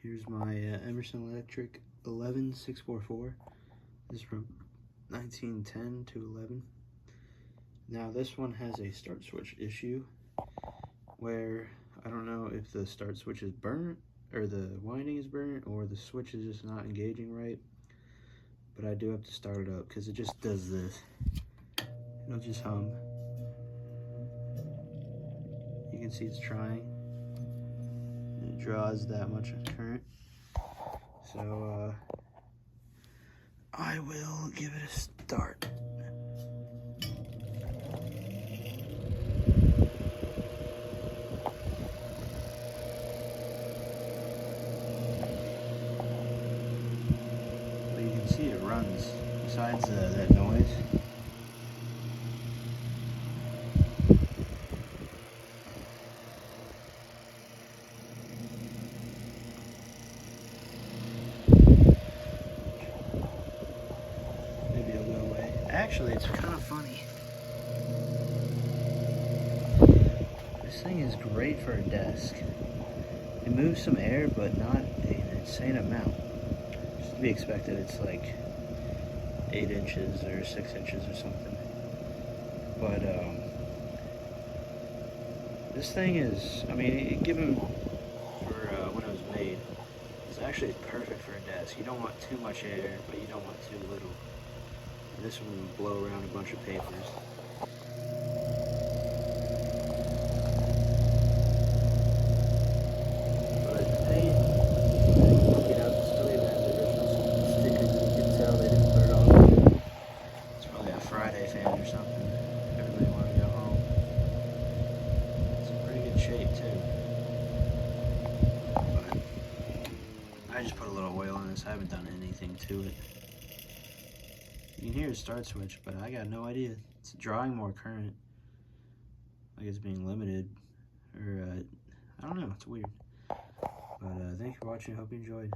Here's my Emerson Electric 11644. This is from 1910 to 11. Now this one has a start switch issue where I don't know if the start switch is burnt or the winding is burnt or the switch is just not engaging right, but I do have to start it up because it just does this. It'll just hum. You can see it's trying. It draws that much current. So I will give it a start. Well, you can see it runs besides that noise. Maybe it'll go away. Actually, it's kind of funny. This thing is great for a desk. It moves some air, but not an insane amount. Just to be expected, it's like 8 inches or 6 inches or something. But this thing is, I mean, given for when it was made, it's actually perfect for a desk. You don't want too much air, but you don't want too little. And this one will blow around a bunch of papers. But hey, get out the sleeve and the original stickers. You can tell they didn't put it on. It's probably a Friday fan or something. Everybody wanted to go home. It's in pretty good shape too. But I just put a little oil on this. I haven't done anything to it. You can hear the start switch, but I got no idea. It's drawing more current. Like it's being limited. Or, I don't know. It's weird. But thanks for watching. Hope you enjoyed.